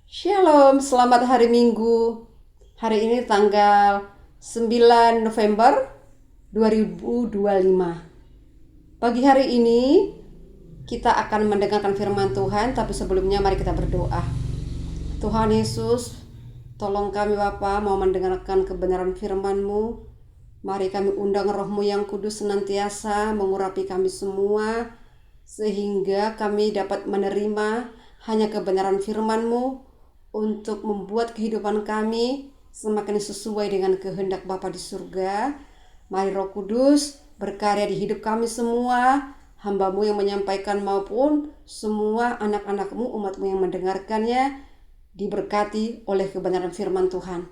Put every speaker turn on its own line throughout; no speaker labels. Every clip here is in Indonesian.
Shalom, selamat hari Minggu. Hari ini tanggal 9 November 2025. Pagi hari ini kita akan mendengarkan firman Tuhan, tapi sebelumnya mari kita berdoa. Tuhan Yesus, tolong kami Bapa mau mendengarkan kebenaran firman-Mu. Mari kami undang Roh-Mu yang kudus senantiasa mengurapi kami semua, sehingga kami dapat menerima hanya kebenaran firman-Mu untuk membuat kehidupan kami semakin sesuai dengan kehendak Bapa di surga. Mari Roh Kudus berkarya di hidup kami semua, hamba-Mu yang menyampaikan maupun semua anak-anak-Mu, umat-Mu yang mendengarkannya, diberkati oleh kebenaran firman Tuhan.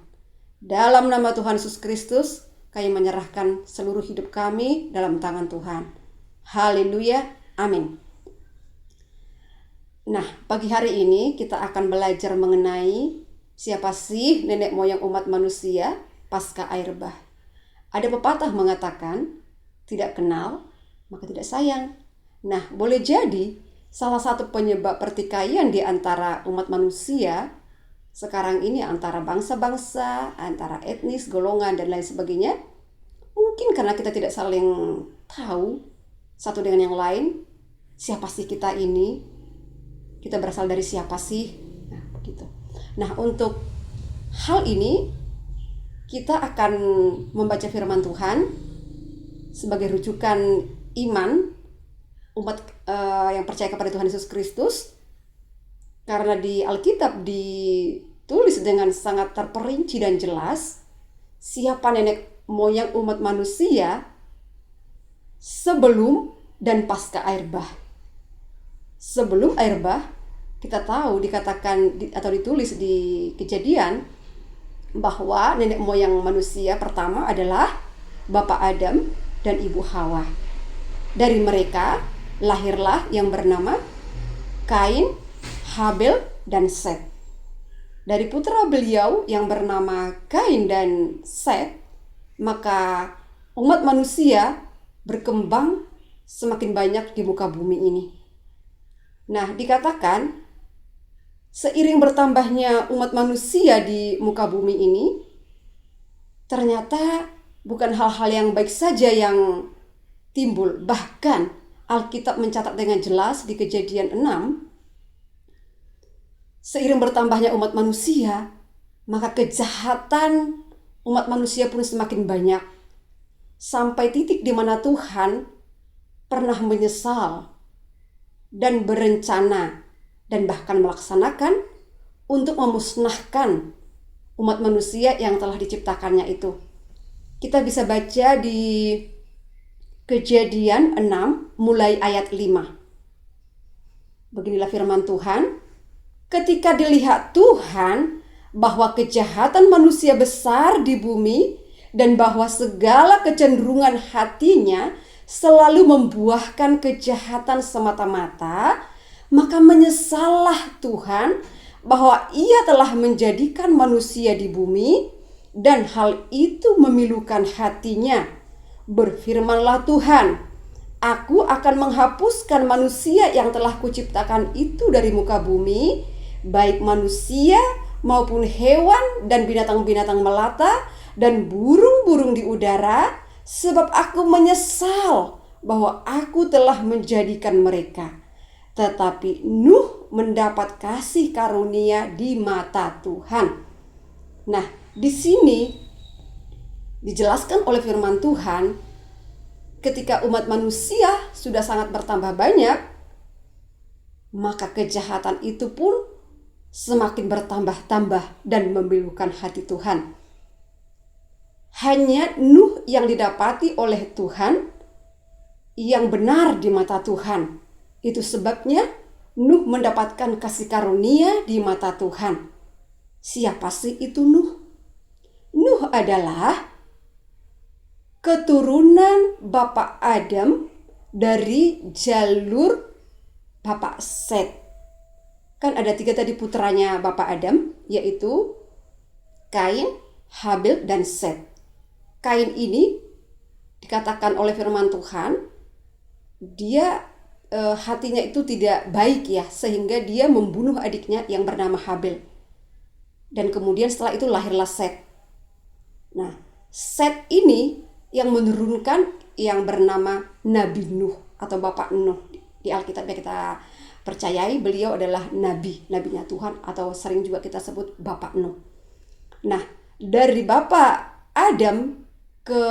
Dalam nama Tuhan Yesus Kristus, kami menyerahkan seluruh hidup kami dalam tangan Tuhan. Haleluya, amin. Nah, pagi hari ini kita akan belajar mengenai siapa sih nenek moyang umat manusia pasca air bah. Ada pepatah mengatakan, tidak kenal maka tidak sayang. Nah, boleh jadi salah satu penyebab pertikaian di antara umat manusia sekarang ini, antara bangsa-bangsa, antara etnis, golongan, dan lain sebagainya, mungkin karena kita tidak saling tahu satu dengan yang lain. Siapa sih kita ini? Kita berasal dari siapa sih? Nah, begitu. Nah, untuk hal ini kita akan membaca firman Tuhan sebagai rujukan iman umat yang percaya kepada Tuhan Yesus Kristus. Karena di Alkitab ditulis dengan sangat terperinci dan jelas siapa nenek moyang umat manusia sebelum dan pasca air bah. Sebelum air bah, kita tahu dikatakan atau ditulis di Kejadian bahwa nenek moyang manusia pertama adalah Bapak Adam dan Ibu Hawa. Dari mereka lahirlah yang bernama Kain, Habel, dan Set. Dari putra beliau yang bernama Kain dan Set, maka umat manusia berkembang semakin banyak di muka bumi ini. Nah, dikatakan seiring bertambahnya umat manusia di muka bumi ini, ternyata bukan hal-hal yang baik saja yang timbul. Bahkan Alkitab mencatat dengan jelas di Kejadian 6, seiring bertambahnya umat manusia, maka kejahatan umat manusia pun semakin banyak. Sampai titik di mana Tuhan pernah menyesal dan berencana dan bahkan melaksanakan untuk memusnahkan umat manusia yang telah diciptakannya itu. Kita bisa baca di Kejadian 6 mulai ayat 5. Beginilah firman Tuhan. Ketika dilihat Tuhan bahwa kejahatan manusia besar di bumi dan bahwa segala kecenderungan hatinya selalu membuahkan kejahatan semata-mata, maka menyesallah Tuhan bahwa Ia telah menjadikan manusia di bumi dan hal itu memilukan hatinya. Berfirmanlah Tuhan, Aku akan menghapuskan manusia yang telah kuciptakan itu dari muka bumi, baik manusia maupun hewan dan binatang-binatang melata dan burung-burung di udara, sebab aku menyesal bahwa aku telah menjadikan mereka. Tetapi Nuh mendapat kasih karunia di mata Tuhan. Nah, di sini dijelaskan oleh firman Tuhan, ketika umat manusia sudah sangat bertambah banyak, maka kejahatan itu pun semakin bertambah-tambah dan memilukan hati Tuhan. Hanya Nuh yang didapati oleh Tuhan yang benar di mata Tuhan. Itu sebabnya Nuh mendapatkan kasih karunia di mata Tuhan. Siapa sih itu Nuh? Nuh adalah keturunan Bapak Adam dari jalur Bapak Set. Kan ada 3 tadi putranya Bapak Adam, yaitu Kain, Habel, dan Set. Kain ini dikatakan oleh firman Tuhan, dia hatinya itu tidak baik ya, sehingga dia membunuh adiknya yang bernama Habel. Dan kemudian setelah itu lahirlah Set. Nah, Set ini yang menurunkan yang bernama Nabi Nuh atau Bapak Nuh. Di Alkitab kita percayai beliau adalah nabinya Tuhan, atau sering juga kita sebut Bapak Nuh. Nah, dari Bapak Adam ke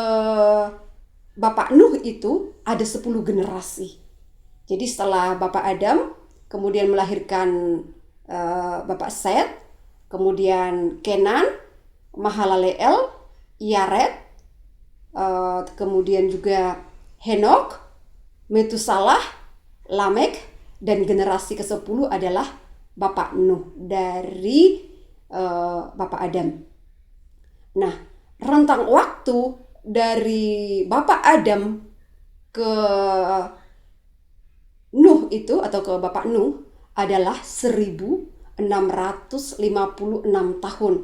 Bapak Nuh itu ada 10 generasi. Jadi setelah Bapak Adam kemudian melahirkan Bapak Set, kemudian Kenan, Mahalaleel, Yared, kemudian juga Henok, Metusalah, Lamek, dan generasi ke-10 adalah Bapak Nuh dari Bapak Adam. Nah, rentang waktu dari Bapak Adam ke Nuh itu atau ke Bapak Nuh adalah 1656 tahun.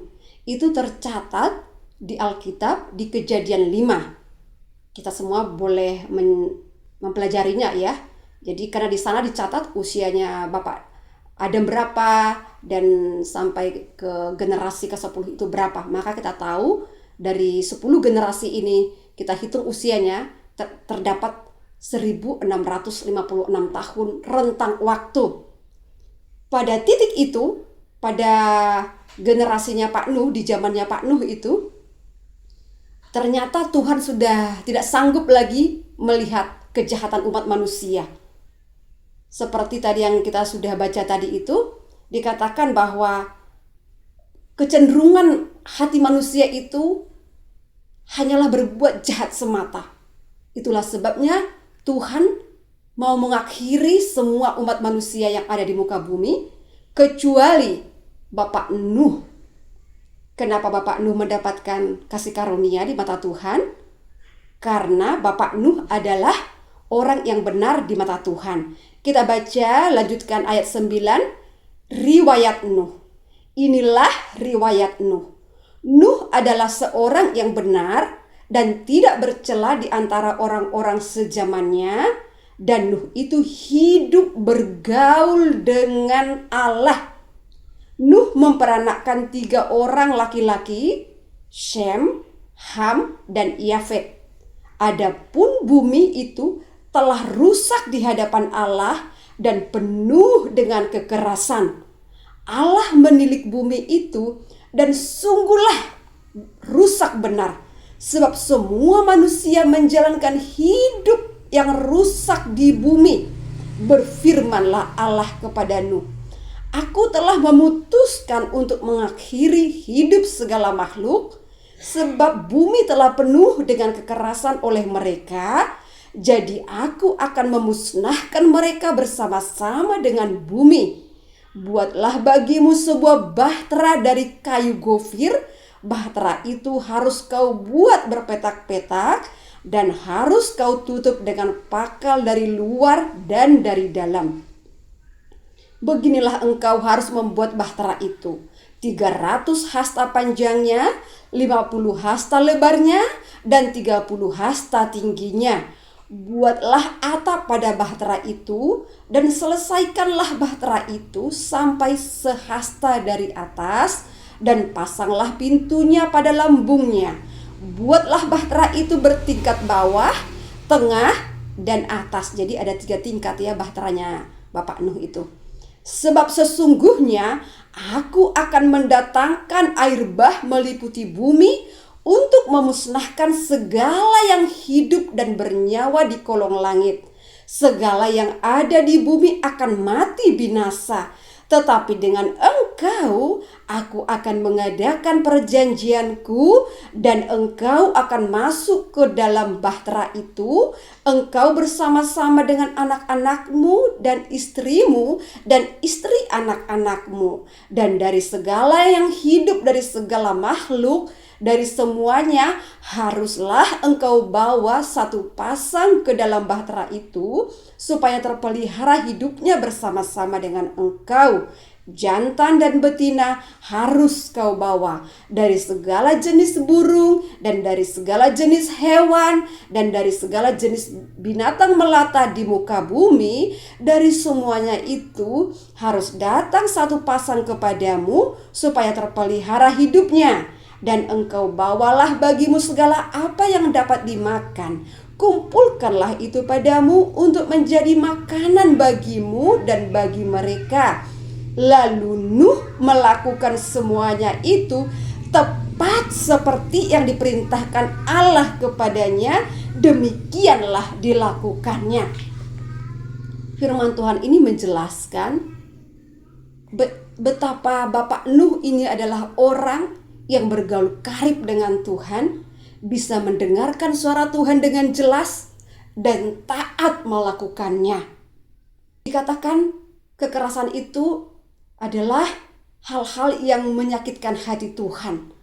Itu tercatat di Alkitab di Kejadian 5. Kita semua boleh mempelajarinya ya. Jadi karena di sana dicatat usianya Bapak Adam berapa dan sampai ke generasi ke-10 itu berapa. Maka kita tahu dari 10 generasi ini kita hitung usianya terdapat 1656 tahun rentang waktu. Pada titik itu, pada generasinya Pak Nuh, di zamannya Pak Nuh itu, ternyata Tuhan sudah tidak sanggup lagi melihat kejahatan umat manusia. Seperti tadi yang kita sudah baca tadi itu, dikatakan bahwa kecenderungan hati manusia itu hanyalah berbuat jahat semata. Itulah sebabnya Tuhan mau mengakhiri semua umat manusia yang ada di muka bumi, kecuali Bapak Nuh. Kenapa Bapak Nuh mendapatkan kasih karunia di mata Tuhan? Karena Bapak Nuh adalah orang yang benar di mata Tuhan. Kita baca, lanjutkan ayat 9, riwayat Nuh. Inilah riwayat Nuh. Nuh adalah seorang yang benar dan tidak bercela di antara orang-orang sezamannya, dan Nuh itu hidup bergaul dengan Allah. Nuh memperanakkan 3 orang laki-laki, Shem, Ham, dan Yafet. Adapun bumi itu telah rusak di hadapan Allah dan penuh dengan kekerasan. Allah menilik bumi itu dan sungguhlah rusak benar, sebab semua manusia menjalankan hidup yang rusak di bumi. Berfirmanlah Allah kepada Nuh, Aku telah memutuskan untuk mengakhiri hidup segala makhluk, sebab bumi telah penuh dengan kekerasan oleh mereka. Jadi aku akan memusnahkan mereka bersama-sama dengan bumi. Buatlah bagimu sebuah bahtera dari kayu gofir. Bahtera itu harus kau buat berpetak-petak dan harus kau tutup dengan pakal dari luar dan dari dalam. Beginilah engkau harus membuat bahtera itu. 300 hasta panjangnya, 50 hasta lebarnya, dan 30 hasta tingginya. Buatlah atap pada bahtera itu, dan selesaikanlah bahtera itu sampai sehasta dari atas, dan pasanglah pintunya pada lambungnya. Buatlah bahtera itu bertingkat bawah, tengah, dan atas. Jadi ada 3 tingkat ya bahteranya Bapak Nuh itu. Sebab sesungguhnya aku akan mendatangkan air bah meliputi bumi untuk memusnahkan segala yang hidup dan bernyawa di kolong langit. Segala yang ada di bumi akan mati binasa. Tetapi dengan engkau, aku akan mengadakan perjanjianku, dan engkau akan masuk ke dalam bahtera itu, engkau bersama-sama dengan anak-anakmu dan istrimu dan istri anak-anakmu. Dan dari segala yang hidup, dari segala makhluk, dari semuanya haruslah engkau bawa 1 pasang ke dalam bahtera itu, supaya terpelihara hidupnya bersama-sama dengan engkau. jantan dan betina harus kau bawa. Dari segala jenis burung dan dari segala jenis hewan dan dari segala jenis binatang melata di muka bumi, dari semuanya itu harus datang satu pasang kepadamu supaya terpelihara hidupnya. Dan engkau bawalah bagimu segala apa yang dapat dimakan. Kumpulkanlah itu padamu untuk menjadi makanan bagimu dan bagi mereka. Lalu Nuh melakukan semuanya itu tepat seperti yang diperintahkan Allah kepadanya. Demikianlah dilakukannya. Firman Tuhan ini menjelaskan betapa Bapak Nuh ini adalah orang yang bergaul karib dengan Tuhan, bisa mendengarkan suara Tuhan dengan jelas dan taat melakukannya. Dikatakan kekerasan itu adalah hal-hal yang menyakitkan hati Tuhan.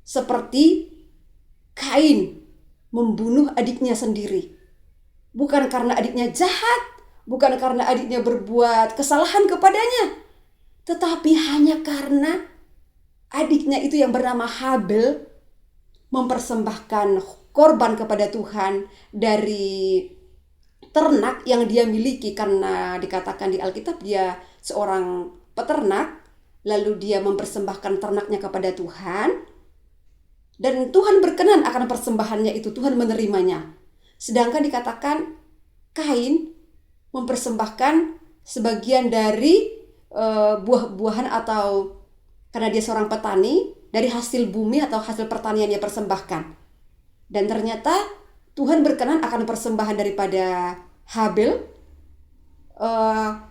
Seperti Kain membunuh adiknya sendiri. Bukan karena adiknya jahat, bukan karena adiknya berbuat kesalahan kepadanya, tetapi hanya karena adiknya itu yang bernama Habel mempersembahkan korban kepada Tuhan dari ternak yang dia miliki, karena dikatakan di Alkitab dia seorang peternak, lalu dia mempersembahkan ternaknya kepada Tuhan dan Tuhan berkenan akan persembahannya itu, Tuhan menerimanya. Sedangkan dikatakan Kain mempersembahkan sebagian dari buah-buahan, atau karena dia seorang petani, dari hasil bumi atau hasil pertanian dia persembahkan. Dan ternyata Tuhan berkenan akan persembahan daripada Habel.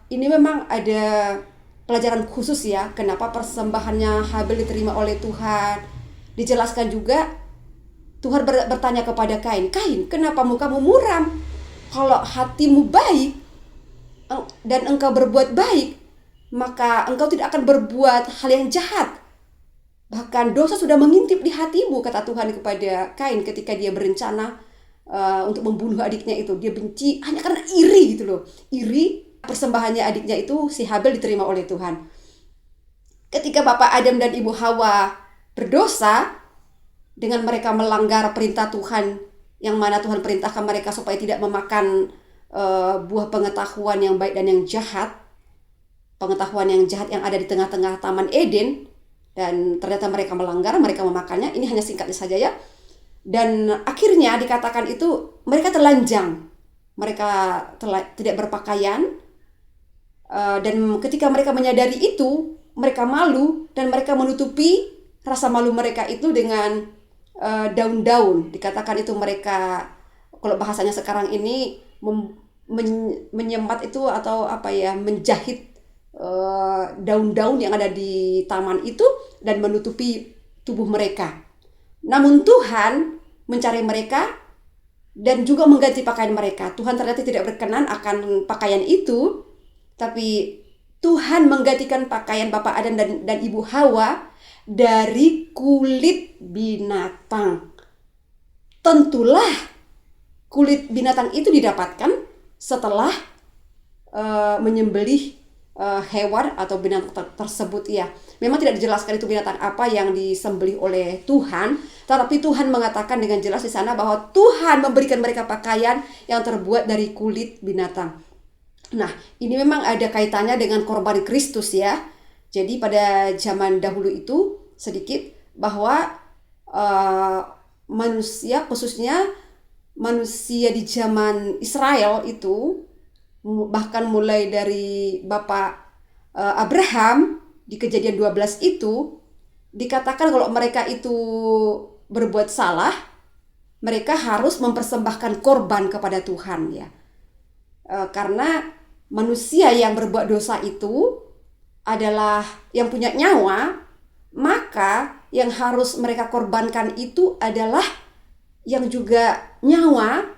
Ini memang ada pelajaran khusus ya, kenapa persembahannya Habel diterima oleh Tuhan. Dijelaskan juga, Tuhan bertanya kepada Kain, Kain, kenapa mukamu muram? Kalau hatimu baik dan engkau berbuat baik, maka engkau tidak akan berbuat hal yang jahat. Bahkan dosa sudah mengintip di hatimu, kata Tuhan kepada Kain ketika dia berencana untuk membunuh adiknya itu. Dia benci hanya karena iri gitu loh. Iri persembahannya adiknya itu, si Habel, diterima oleh Tuhan. Ketika Bapak Adam dan Ibu Hawa berdosa, dengan mereka melanggar perintah Tuhan, yang mana Tuhan perintahkan mereka supaya tidak memakan buah pengetahuan yang baik dan yang jahat, pengetahuan yang jahat yang ada di tengah-tengah Taman Eden, dan ternyata mereka melanggar, mereka memakannya. Ini hanya singkatnya saja ya. Dan akhirnya dikatakan itu mereka telanjang, mereka tidak berpakaian, dan ketika mereka menyadari itu, mereka malu dan mereka menutupi rasa malu mereka itu dengan daun-daun. Dikatakan itu mereka, kalau bahasanya sekarang ini, menyemat itu atau menjahit daun-daun yang ada di taman itu dan menutupi tubuh mereka. Namun Tuhan mencari mereka dan juga mengganti pakaian mereka. Tuhan ternyata tidak berkenan akan pakaian itu, tapi Tuhan menggantikan pakaian Bapak Adam dan Ibu Hawa dari kulit binatang. Tentulah kulit binatang itu didapatkan setelah menyembelih hewan atau binatang tersebut ya. Memang tidak dijelaskan itu binatang apa yang disembelih oleh Tuhan, tetapi Tuhan mengatakan dengan jelas di sana bahwa Tuhan memberikan mereka pakaian yang terbuat dari kulit binatang. Nah, ini memang ada kaitannya dengan korban Kristus ya. Jadi pada zaman dahulu itu sedikit bahwa manusia, khususnya manusia di zaman Israel itu, bahkan mulai dari Bapak Abraham di Kejadian 12 itu, dikatakan kalau mereka itu berbuat salah, mereka harus mempersembahkan korban kepada Tuhan ya. Karena manusia yang berbuat dosa itu adalah yang punya nyawa, maka yang harus mereka korbankan itu adalah yang juga nyawa,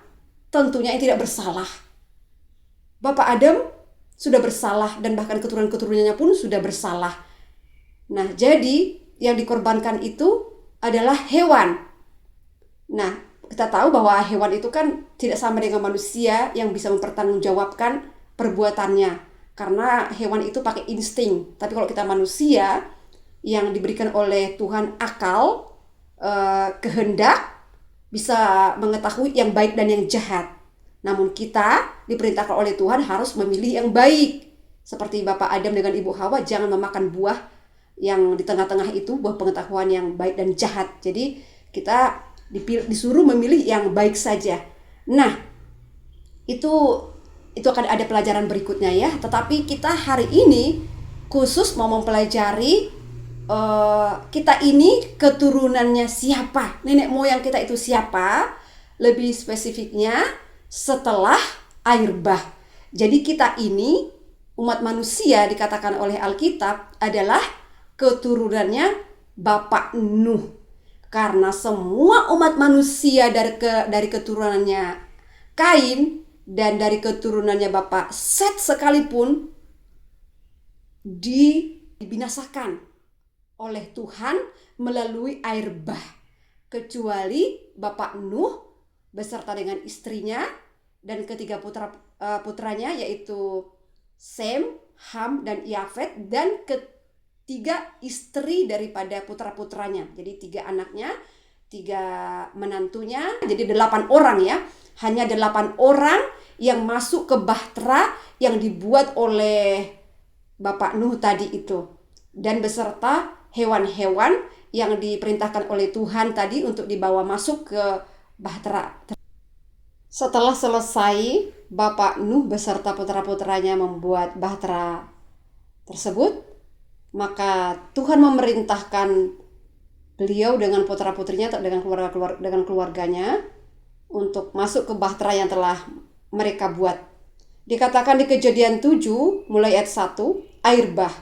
tentunya yang tidak bersalah. Bapak Adam sudah bersalah dan bahkan keturunan-keturunannya pun sudah bersalah. Nah, jadi yang dikorbankan itu adalah hewan. Nah, kita tahu bahwa hewan itu kan tidak sama dengan manusia yang bisa mempertanggungjawabkan perbuatannya. karena hewan itu pakai insting. Tapi kalau kita manusia yang diberikan oleh Tuhan akal, kehendak, bisa mengetahui yang baik dan yang jahat. Namun kita diperintahkan oleh Tuhan harus memilih yang baik. Seperti Bapak Adam dengan Ibu Hawa, jangan memakan buah yang di tengah-tengah itu, buah pengetahuan yang baik dan jahat. Jadi kita disuruh memilih yang baik saja. Nah, itu akan ada pelajaran berikutnya ya. Tetapi kita hari ini khusus mau mempelajari kita ini keturunannya siapa, nenek moyang kita itu siapa, lebih spesifiknya setelah air bah. Jadi kita ini umat manusia dikatakan oleh Alkitab adalah keturunannya Bapak Nuh, karena semua umat manusia dari keturunannya Kain dan dari keturunannya Bapak Set sekalipun dibinasakan oleh Tuhan melalui air bah, kecuali Bapak Nuh beserta dengan istrinya dan ketiga putranya, yaitu Sem, Ham, dan Yafet, dan ketiga istri daripada putra-putranya. Jadi 3 anaknya, 3 menantunya, jadi 8 orang ya. Hanya 8 orang yang masuk ke bahtera yang dibuat oleh Bapak Nuh tadi itu, dan beserta hewan-hewan yang diperintahkan oleh Tuhan tadi untuk dibawa masuk ke bahtera. Setelah selesai Bapak Nuh beserta putra-putranya membuat bahtera tersebut, maka Tuhan memerintahkan beliau dengan putra-putrinya atau dengan keluarganya untuk masuk ke bahtera yang telah mereka buat. Dikatakan di Kejadian 7 mulai ayat 1, air bah.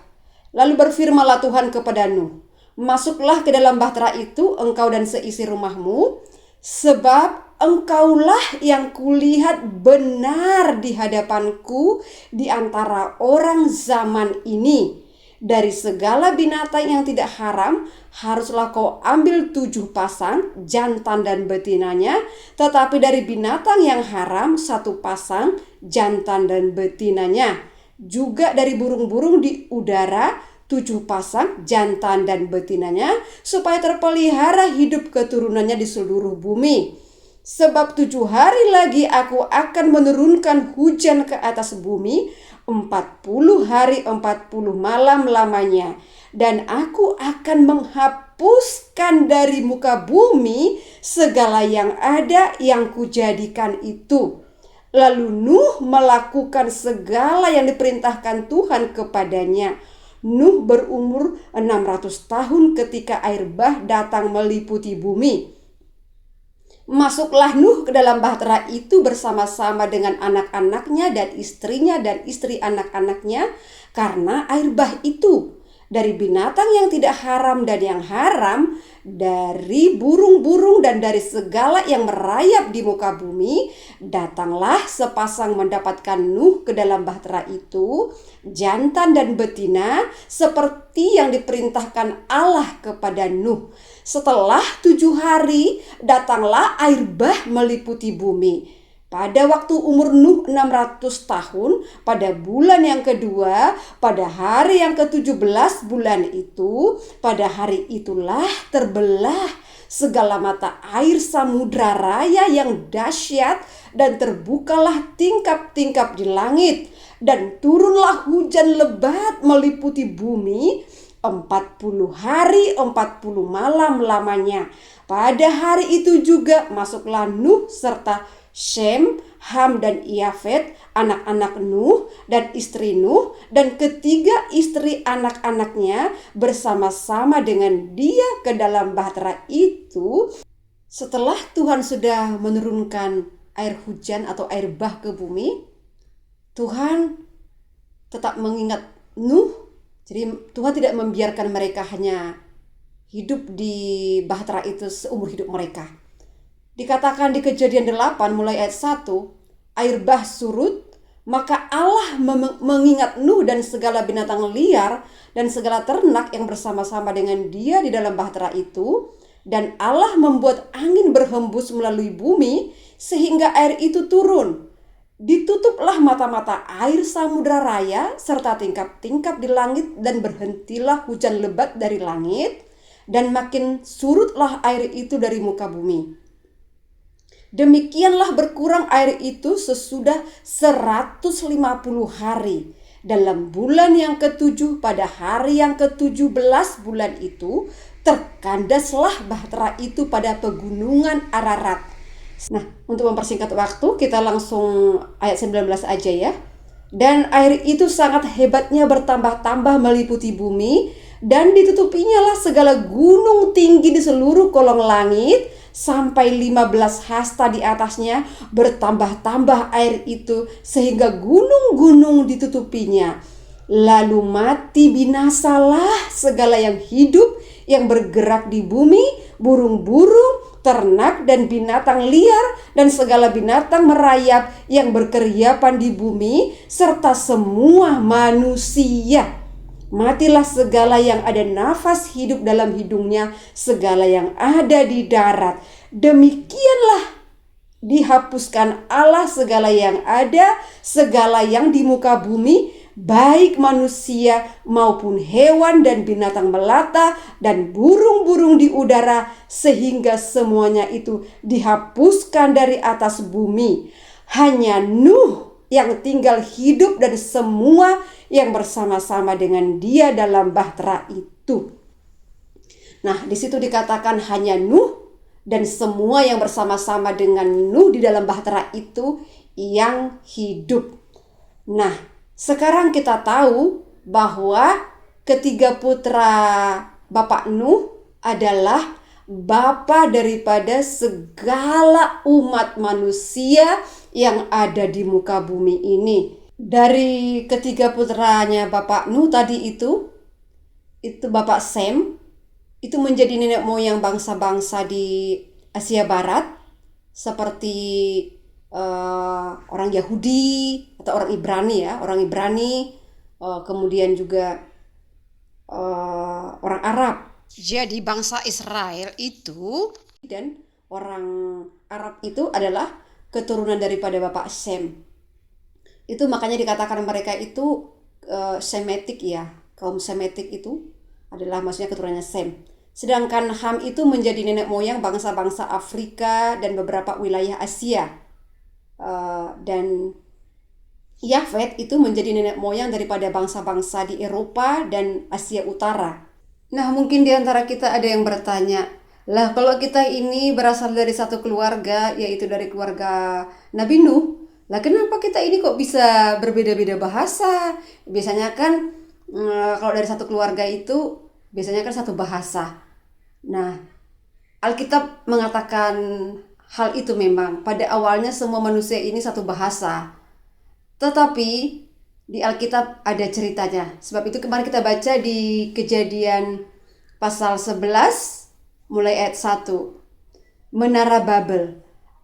Lalu berfirmanlah Tuhan kepada Nuh, masuklah ke dalam bahtera itu engkau dan seisi rumahmu, sebab engkaulah yang kulihat benar di hadapanku di antara orang zaman ini. Dari segala binatang yang tidak haram, haruslah kau ambil 7 pasang, jantan dan betinanya. Tetapi dari binatang yang haram, 1 pasang, jantan dan betinanya. Juga dari burung-burung di udara, 7 pasang, jantan dan betinanya, supaya terpelihara hidup keturunannya di seluruh bumi. Sebab 7 hari lagi aku akan menurunkan hujan ke atas bumi, 40 hari 40 malam lamanya. Dan aku akan menghapuskan dari muka bumi segala yang ada yang kujadikan itu. Lalu Nuh melakukan segala yang diperintahkan Tuhan kepadanya. Nuh berumur 600 tahun ketika air bah datang meliputi bumi. Masuklah Nuh ke dalam bahtera itu bersama-sama dengan anak-anaknya dan istrinya dan istri anak-anaknya, karena air bah itu dari binatang yang tidak haram dan yang haram, dari burung-burung dan dari segala yang merayap di muka bumi, datanglah sepasang mendapatkan Nuh ke dalam bahtera itu, jantan dan betina, seperti yang diperintahkan Allah kepada Nuh. Setelah 7 hari, datanglah air bah meliputi bumi. Pada waktu umur Nuh 600 tahun, pada bulan yang kedua, pada hari yang ke-17 bulan itu, pada hari itulah terbelah segala mata air samudra raya yang dahsyat, dan terbukalah tingkap-tingkap di langit, dan turunlah hujan lebat meliputi bumi 40 hari 40 malam lamanya. Pada hari itu juga masuklah Nuh serta Sem, Ham, dan Yafet, anak-anak Nuh dan istri Nuh, dan ketiga istri anak-anaknya bersama-sama dengan dia ke dalam bahtera itu. Setelah Tuhan sudah menurunkan air hujan atau air bah ke bumi, Tuhan tetap mengingat Nuh. Jadi Tuhan tidak membiarkan mereka hanya hidup di bahtera itu seumur hidup mereka. Dikatakan di Kejadian 8 mulai ayat 1, air bah surut, maka Allah mengingat Nuh dan segala binatang liar dan segala ternak yang bersama-sama dengan dia di dalam bahtera itu, dan Allah membuat angin berhembus melalui bumi sehingga air itu turun. Ditutuplah mata-mata air samudra raya serta tingkap-tingkap di langit, dan berhentilah hujan lebat dari langit, dan makin surutlah air itu dari muka bumi. Demikianlah berkurang air itu sesudah 150 hari. Dalam bulan yang ketujuh, pada hari yang ke-17 bulan itu, terkandaslah bahtera itu pada pegunungan Ararat. Nah, untuk mempersingkat waktu, kita langsung ayat 19 aja ya. Dan air itu sangat hebatnya bertambah-tambah meliputi bumi, dan ditutupinya lah segala gunung tinggi di seluruh kolong langit, sampai 15 hasta di atasnya bertambah-tambah air itu, sehingga gunung-gunung ditutupinya. Lalu mati binasalah segala yang hidup yang bergerak di bumi, burung-burung, ternak dan binatang liar, dan segala binatang merayap yang berkeriapan di bumi, serta semua manusia. Matilah segala yang ada nafas hidup dalam hidungnya, segala yang ada di darat. Demikianlah dihapuskan Allah segala yang ada, segala yang di muka bumi, baik manusia maupun hewan dan binatang melata dan burung-burung di udara, sehingga semuanya itu dihapuskan dari atas bumi. Hanya Nuh yang tinggal hidup dan semua yang bersama-sama dengan dia dalam bahtera itu. Nah, di situ dikatakan hanya Nuh dan semua yang bersama-sama dengan Nuh di dalam bahtera itu yang hidup. Nah, sekarang kita tahu bahwa ketiga putra Bapak Nuh adalah bapa daripada segala umat manusia yang ada di muka bumi ini. Dari ketiga putranya Bapak Nuh tadi itu Bapak Sem, itu menjadi nenek moyang bangsa-bangsa di Asia Barat, seperti orang Yahudi atau orang Ibrani ya, kemudian juga orang Arab. Jadi bangsa Israel itu dan orang Arab itu adalah keturunan daripada Bapak Sem. Itu makanya dikatakan mereka itu Semitik ya, kaum Semitik itu adalah maksudnya keturunannya Sem. Sedangkan Ham itu menjadi nenek moyang bangsa-bangsa Afrika dan beberapa wilayah Asia. Dan Yafet itu menjadi nenek moyang daripada bangsa-bangsa di Eropa dan Asia Utara. Nah, mungkin di antara kita ada yang bertanya, lah kalau kita ini berasal dari satu keluarga, yaitu dari keluarga Nabi Nuh, lah kenapa kita ini kok bisa berbeda-beda bahasa? Biasanya kan kalau dari satu keluarga itu biasanya kan satu bahasa. Nah, Alkitab mengatakan hal itu memang. Pada awalnya semua manusia ini satu bahasa. Tetapi di Alkitab ada ceritanya. Sebab itu kemarin kita baca di Kejadian pasal 11 mulai ayat 1. Menara Babel.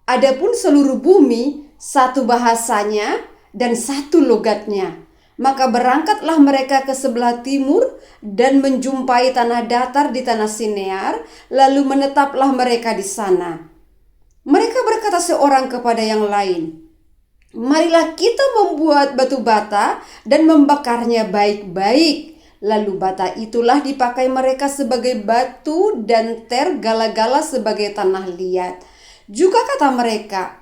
Adapun seluruh bumi satu bahasanya dan satu logatnya. Maka berangkatlah mereka ke sebelah timur dan menjumpai tanah datar di tanah Sinear, lalu menetaplah mereka di sana. Mereka berkata seorang kepada yang lain, marilah kita membuat batu bata dan membakarnya baik-baik. Lalu bata itulah dipakai mereka sebagai batu dan tergala-gala sebagai tanah liat. Juga kata mereka,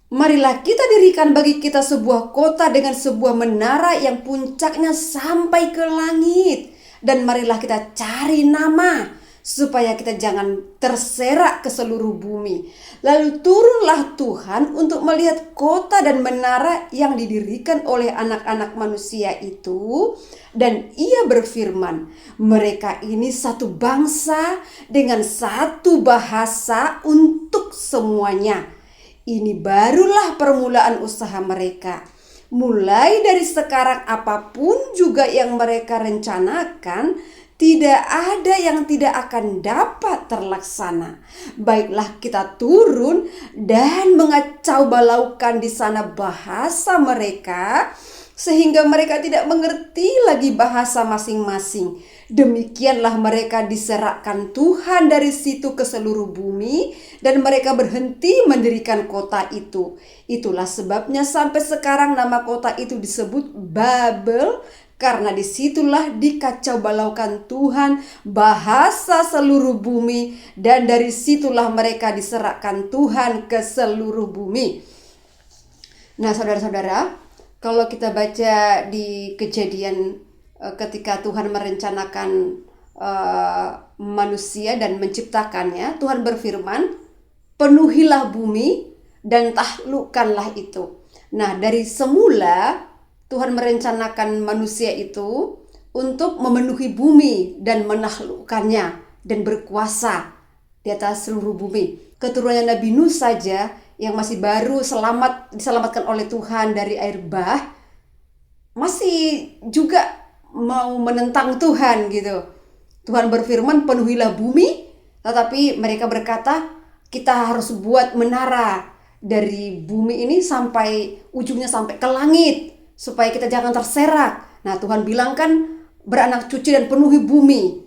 marilah kita dirikan bagi kita sebuah kota dengan sebuah menara yang puncaknya sampai ke langit. Dan marilah kita cari nama, supaya kita jangan terserak ke seluruh bumi. Lalu turunlah Tuhan untuk melihat kota dan menara yang didirikan oleh anak-anak manusia itu. Dan ia berfirman, mereka ini satu bangsa dengan satu bahasa untuk semuanya. Ini barulah permulaan usaha mereka. Mulai dari sekarang apapun juga yang mereka rencanakan, tidak ada yang tidak akan dapat terlaksana. Baiklah kita turun dan mengacau balaukan di sana bahasa mereka, sehingga mereka tidak mengerti lagi bahasa masing-masing. Demikianlah mereka diserahkan Tuhan dari situ ke seluruh bumi, dan mereka berhenti mendirikan kota itu. Itulah sebabnya sampai sekarang nama kota itu disebut Babel, karena disitulah dikacau balaukan Tuhan bahasa seluruh bumi, dan dari situlah mereka diserahkan Tuhan ke seluruh bumi. Nah, saudara-saudara, kalau kita baca di Kejadian ketika Tuhan merencanakan manusia dan menciptakannya, Tuhan berfirman, penuhilah bumi dan taklukkanlah itu. Nah, dari semula Tuhan merencanakan manusia itu untuk memenuhi bumi dan menaklukkannya dan berkuasa di atas seluruh bumi. Keturunan Nabi Nuh saja yang masih baru diselamatkan oleh Tuhan dari air bah, masih juga mau menentang Tuhan gitu. Tuhan berfirman, penuhilah bumi, tetapi mereka berkata, kita harus buat menara dari bumi ini sampai ujungnya sampai ke langit, supaya kita jangan terserak. Nah, Tuhan bilang kan, beranak cucu dan penuhi bumi,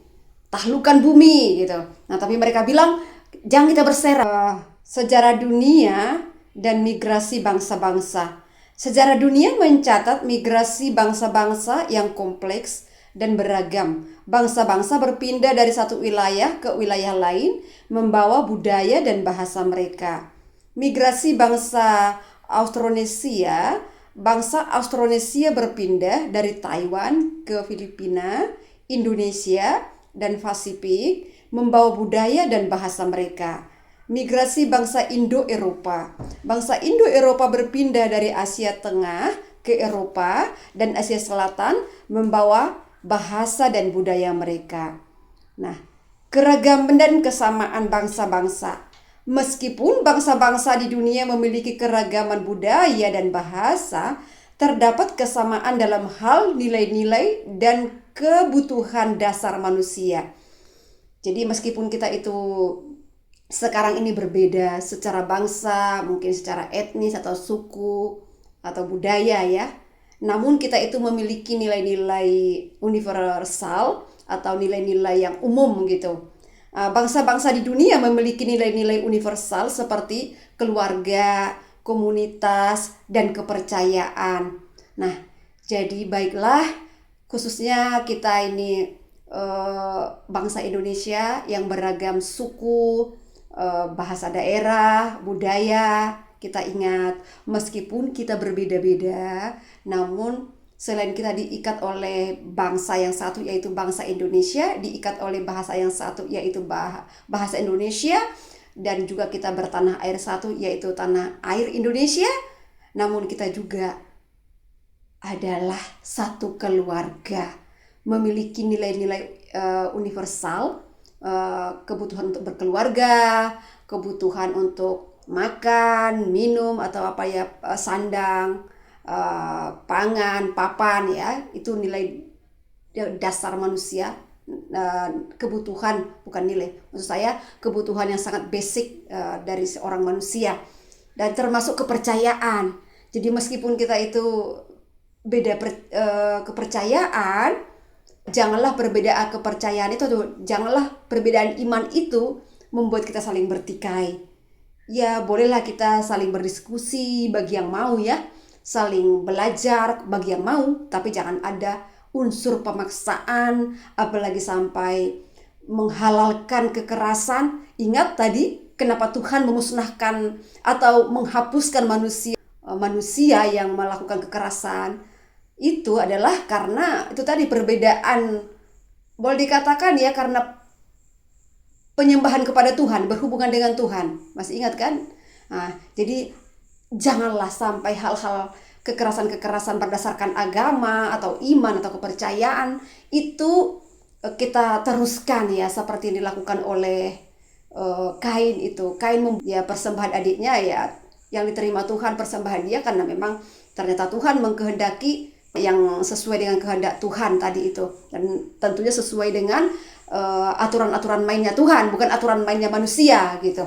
taklukkan bumi gitu. Nah, tapi mereka bilang, jangan kita berserak. Sejarah dunia dan migrasi bangsa-bangsa. Sejarah dunia mencatat migrasi bangsa-bangsa yang kompleks dan beragam. Bangsa-bangsa berpindah dari satu wilayah ke wilayah lain, membawa budaya dan bahasa mereka. Migrasi bangsa Austronesia berpindah dari Taiwan ke Filipina, Indonesia, dan Pasifik, membawa budaya dan bahasa mereka. Migrasi bangsa Indo-Eropa. Bangsa Indo-Eropa berpindah dari Asia Tengah ke Eropa dan Asia Selatan, membawa bahasa dan budaya mereka. Nah, keragaman dan kesamaan bangsa-bangsa. Meskipun bangsa-bangsa di dunia memiliki keragaman budaya dan bahasa, terdapat kesamaan dalam hal nilai-nilai dan kebutuhan dasar manusia. Jadi meskipun kita itu sekarang ini berbeda secara bangsa, mungkin secara etnis atau suku atau budaya ya, namun kita itu memiliki nilai-nilai universal atau nilai-nilai yang umum gitu. Bangsa-bangsa di dunia memiliki nilai-nilai universal seperti keluarga, komunitas, dan kepercayaan. Nah, jadi baiklah, khususnya kita ini bangsa Indonesia yang beragam suku, bahasa daerah, budaya. Kita ingat, meskipun kita berbeda-beda, namun selain kita diikat oleh bangsa yang satu yaitu bangsa Indonesia, diikat oleh bahasa yang satu yaitu bahasa Indonesia, dan juga kita bertanah air satu yaitu tanah air Indonesia, namun kita juga adalah satu keluarga, memiliki nilai-nilai universal, kebutuhan untuk berkeluarga, kebutuhan untuk makan, minum atau sandang, pangan, papan ya, itu nilai dasar manusia, kebutuhan, bukan nilai, maksud saya kebutuhan yang sangat basic dari seorang manusia, dan termasuk kepercayaan. Jadi meskipun kita itu beda kepercayaan, janganlah perbedaan kepercayaan itu, janganlah perbedaan iman itu membuat kita saling bertikai. Ya bolehlah kita saling berdiskusi bagi yang mau ya, saling belajar bagi yang mau, tapi jangan ada unsur pemaksaan, apalagi sampai menghalalkan kekerasan. Ingat tadi kenapa Tuhan memusnahkan atau menghapuskan manusia yang melakukan kekerasan? Itu adalah karena itu tadi perbedaan, boleh dikatakan ya, karena penyembahan kepada Tuhan, berhubungan dengan Tuhan. Masih ingat kan? Nah, jadi janganlah sampai hal-hal kekerasan-kekerasan berdasarkan agama atau iman atau kepercayaan itu kita teruskan ya, seperti yang dilakukan oleh Kain itu. Kain persembahan adiknya ya, yang diterima Tuhan persembahan dia karena memang ternyata Tuhan mengkehendaki yang sesuai dengan kehendak Tuhan tadi itu, dan tentunya sesuai dengan aturan-aturan mainnya Tuhan, bukan aturan mainnya manusia gitu.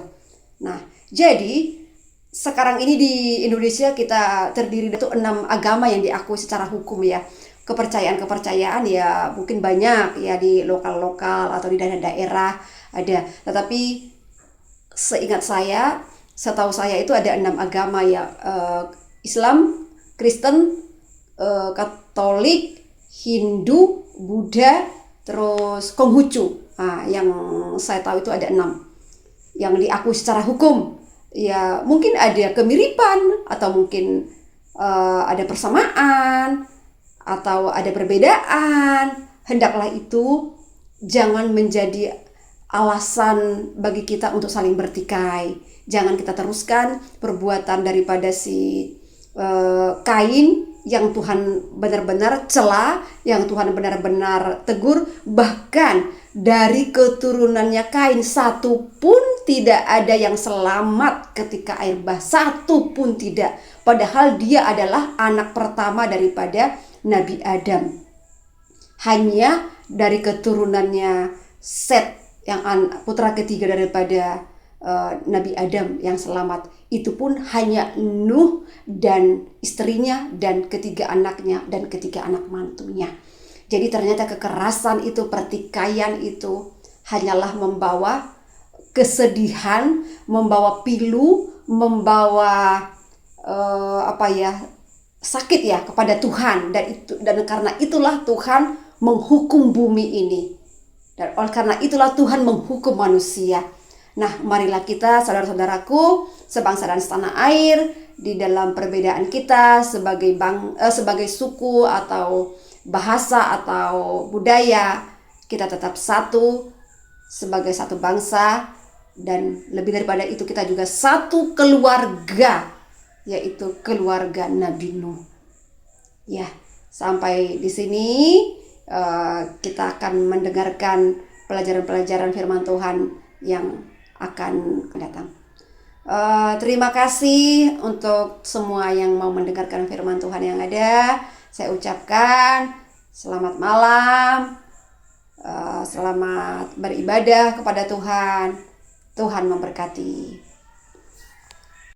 Nah, jadi sekarang ini di Indonesia kita terdiri dari 6 agama yang diakui secara hukum ya. Kepercayaan-kepercayaan ya mungkin banyak ya di lokal-lokal atau di daerah-daerah ada. Tetapi seingat saya, setahu saya itu ada 6 agama ya. Islam, Kristen, Katolik, Hindu, Buddha, terus Konghucu. Nah, yang saya tahu itu ada 6 yang diakui secara hukum. Ya mungkin ada kemiripan atau mungkin ada persamaan atau ada perbedaan. Hendaklah itu jangan menjadi alasan bagi kita untuk saling bertikai. Jangan kita teruskan perbuatan daripada si Kain yang Tuhan benar-benar cela, yang Tuhan benar-benar tegur. Bahkan dari keturunannya Kain satu pun tidak ada yang selamat ketika air bah, satu pun tidak. Padahal dia adalah anak pertama daripada Nabi Adam. Hanya dari keturunannya Set yang putra ketiga daripada Nabi Adam yang selamat. Itu pun hanya Nuh dan istrinya dan ketiga anaknya dan ketiga anak mantunya. Jadi ternyata kekerasan itu, pertikaian itu hanyalah membawa kesedihan, membawa pilu, membawa sakit ya kepada Tuhan. Dan karena itulah Tuhan menghukum bumi ini. Dan oleh karena itulah Tuhan menghukum manusia. Nah, marilah kita, saudara-saudaraku, sebangsa dan setanah air, di dalam perbedaan kita sebagai suku atau bahasa atau budaya, kita tetap satu sebagai satu bangsa, dan lebih daripada itu kita juga satu keluarga, yaitu keluarga Nabi Nuh. Ya, sampai di sini kita akan mendengarkan pelajaran-pelajaran firman Tuhan yang akan datang. Terima kasih untuk semua yang mau mendengarkan firman Tuhan yang ada. Saya ucapkan selamat malam, selamat beribadah kepada Tuhan. Tuhan memberkati.